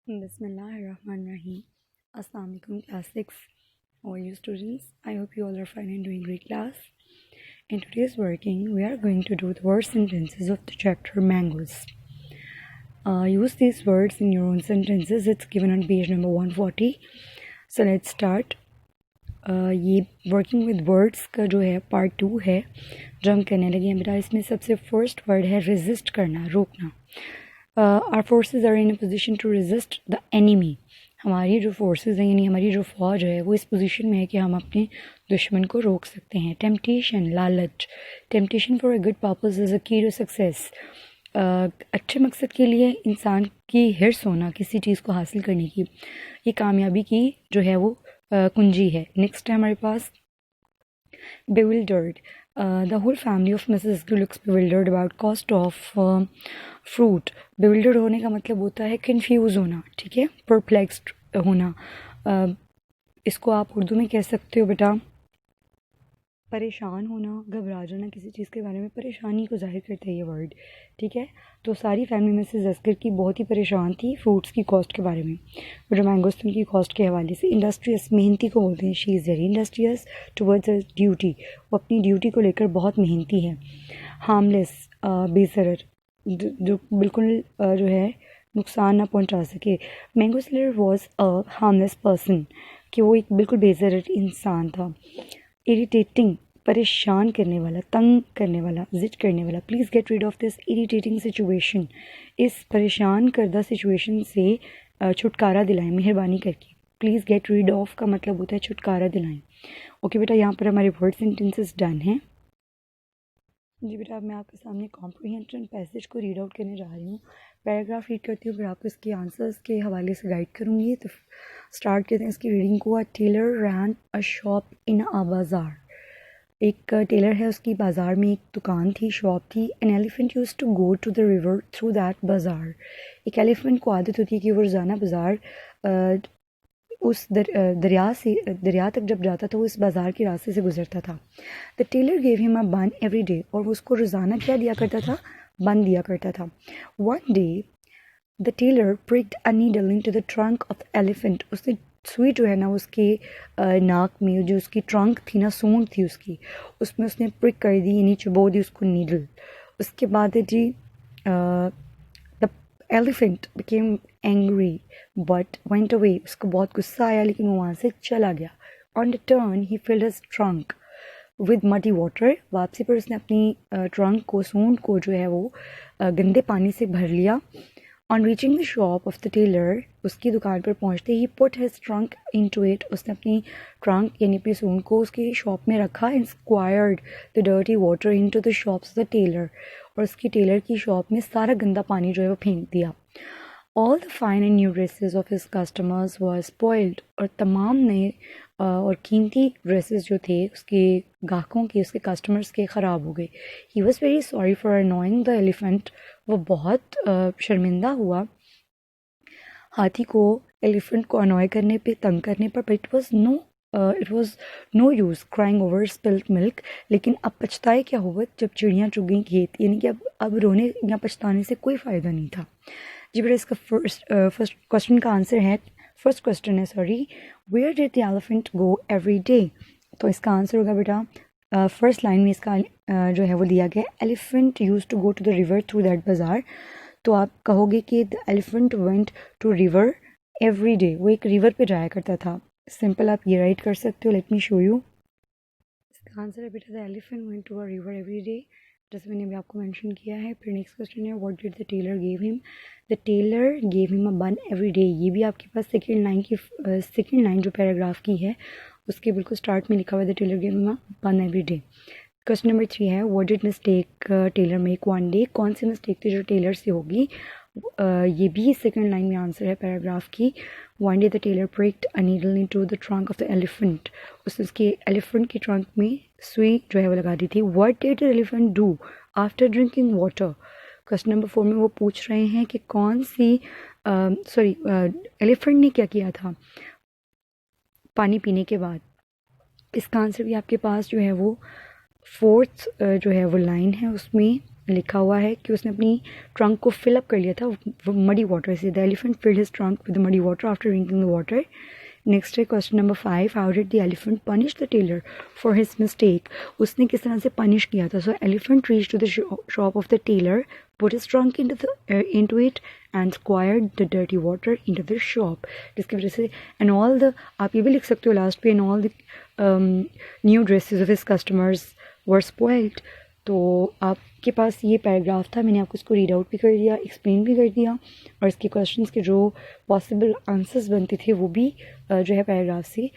Bismillah ar-Rahman Rahim. Assalamu alaikum class 6. How are you students? I hope you all are fine and doing great class. In today's working, we are going to do the word sentences of the chapter Mangoes. Use these words in your own sentences. It's given on page number 140. So let's start. ये working with words का जो है part 2 है जो हम करने लगे हैं बेटा. इसमें सबसे फर्स्ट वर्ड है रेजिस्ट करना, रोकना. Our forces are in a position to resist the enemy. हमारी जो फोर्सेस हैं यानी हमारी जो फ़ौज है वो इस पोजीशन में है कि हम अपने दुश्मन को रोक सकते हैं. टेम्पटेशन, लालच. Temptation for a good purpose is a की टू सक्सेस. अच्छे मकसद के लिए इंसान की हिर्स होना किसी चीज़ को हासिल करने की, ये कामयाबी की जो है वो कुंजी है. नेक्स्ट है हमारे पास bewildered. The whole family of Mrs. Askew looks bewildered about cost of fruit. bewildered होने का मतलब होता है confuse होना, ठीक है, perplexed होना. इसको आप उर्दू में कह सकते हो बेटा परेशान होना, घबरा जाना, किसी चीज़ के बारे में परेशानी को जाहिर करता है ये वर्ड, ठीक है. तो सारी फैमिली मिसेस अस्कर की बहुत ही परेशान थी फ्रूट्स की कॉस्ट के बारे में, जो मैंगोस्टन की कॉस्ट के हवाले से. इंडस्ट्रियस, मेहनती को बोलते हैं. She is very industrious towards her duty. वो अपनी ड्यूटी को लेकर बहुत मेहनती है. हार्मलेस, बेज़रर, जो बिल्कुल जो है नुकसान ना पहुंचा सके. Mango seller was a harmless person, कि वो एक बिल्कुल बेज़रर इंसान था. इरिटेटिंग, परेशान करने वाला, तंग करने वाला, जिद करने वाला. Please get rid of this irritating situation. इस परेशान करदा सिचुएशन से छुटकारा दिलाएं मेहरबानी करके. प्लीज़ गेट रीड ऑफ का मतलब होता है छुटकारा दिलाएं. ओके बेटा, यहाँ पर हमारे वर्ड सेंटेंसेस डन हैं. जी बेटा, अब मैं आपके सामने कॉम्प्रीहेंशन पैसेज को रीड आउट करने जा रही हूँ. पैराग्राफ रीड करती हूँ, फिर आपको इसके आंसर्स के हवाले से गाइड करूँगी. तो स्टार्ट करते हैं इसकी रीडिंग को. A tailor rain a shop in अ बाज़ार. एक टेलर है, उसकी बाज़ार में एक दुकान थी, शॉप थी. An elephant used to go to the river through that bazaar. एक एलिफेंट को आदत होती है कि वो रोज़ाना बाज़ार उस दरिया तक जब जाता था वो इस बाज़ार के रास्ते से गुजरता था. The tailor gave him a bun every day. और वो उसको रोज़ाना क्या दिया करता था? बन दिया करता था. One day the tailor pricked a needle into the trunk of the elephant. उसने सुई जो है ना उसके नाक में, जो उसकी ट्रंक थी ना, सूंड थी उसकी, उसमें उसने प्रिक कर दी यानी चुबो दी उसको नीडल. उसके बाद है जी the elephant became angry but went away. उसको बहुत गुस्सा आया लेकिन वो वहाँ से चला गया. On the turn he field his trunk with muddy water. वापसी पर उसने अपनी ट्रंक को, सूंड को जो है वो गंदे पानी से भर लिया. On reaching the shop of the tailor, उसकी दुकान पर पहुंचते ही put his trunk into it. उसने अपनी ट्रंक यानी अपनी सूंड को उसकी शॉप में रखा. And squirted the dirty water into the shops of the tailor. और उसकी टेलर की शॉप में सारा गंदा पानी जो है वो फेंक दिया. All the fine and new dresses of his customers were spoiled. और तमाम नए और कीमती ड्रेसेस जो थे उसके ग्राहकों के, उसके कस्टमर्स के, ख़राब हो गए. He was very sorry for annoying the elephant. वो बहुत शर्मिंदा हुआ हाथी को, एलिफेंट को अनॉय करने पे, तंग करने पर. But it was no use crying over spilled milk. लेकिन अब पछताए क्या हुआ जब चिड़ियाँ चुग गई खेत. यानी कि अब रोने या पछताने से कोई फ़ायदा नहीं था. जी बेटा, इसका फर्स्ट क्वेश्चन का आंसर है, फर्स्ट क्वेश्चन है sorry, where did the elephant go every day. तो इसका आंसर होगा बेटा फर्स्ट लाइन में इसका जो है वो दिया गया, elephant used to go to the river through that bazaar. तो आप कहोगे कि the elephant went to river every day. वो एक रिवर पे जाया करता था. सिंपल आप ये राइट कर सकते हो. Let me show you. इसका आंसर है बेटा the elephant went to a river every day, जैसे मैंने अभी आपको मेंशन किया है. फिर नेक्स्ट क्वेश्चन है, what did the tailor give him. The tailor gave him a bun every day. ये भी आपके पास सेकेंड लाइन जो पैराग्राफ की है उसके बिल्कुल स्टार्ट में लिखा हुआ है, the tailor gave him a bun every day. Question number 3 है, what did mistake tailor make one day. कौन सी मिस्टेक थी जो टेलर से होगी. ये भी सेकेंड लाइन में आंसर है पैराग्राफ की. One day the tailor pricked a needle into the trunk of the elephant. उसके एलिफेंट के ट्रंक में सुई जो है वो लगा दी थी. What did the elephant do after drinking water. Question number 4 में वो पूछ रहे हैं कि कौन सी एलिफेंट ने क्या किया था पानी पीने के बाद. इसका आंसर भी आपके पास जो है वो फोर्थ जो है वो लाइन है उसमें لکھا ہوا ہے کہ اس نے اپنی ٹرنک کو فل اپ کر لیا تھا مڈی واٹر سے. The elephant filled his trunk with muddy water after drinking the water. Next ہے question number 5. How did the elephant punish the tailor for his mistake. اس نے کس طرح سے پنش کیا تھا. So elephant reach to the shop of the tailor, put his trunk into it and squared the dirty water into the shop. جس کی وجہ سے and all the, آپ یہ بھی لکھ سکتے ہو لاسٹ پہ, and all the new dresses of his customers were spoiled. تو آپ کے پاس یہ پیراگراف تھا, میں نے آپ کو اس کو ریڈ آؤٹ بھی کر دیا, ایکسپلین بھی کر دیا, اور اس کے کویشچنس کے جو پاسبل آنسرز بنتے تھے وہ بھی جو ہے پیراگراف سے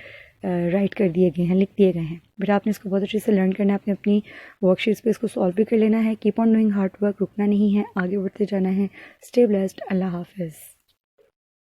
رائٹ کر دیے گئے ہیں, لکھ دیے گئے ہیں. بٹ آپ نے اس کو بہت اچھے سے لرن کرنا ہے, آپ نے اپنی ورک شیٹس پہ اس کو سالو بھی کر لینا ہے. Keep on doing hard work, رکنا نہیں ہے, آگے بڑھتے جانا ہے. Stay blessed. اللہ حافظ.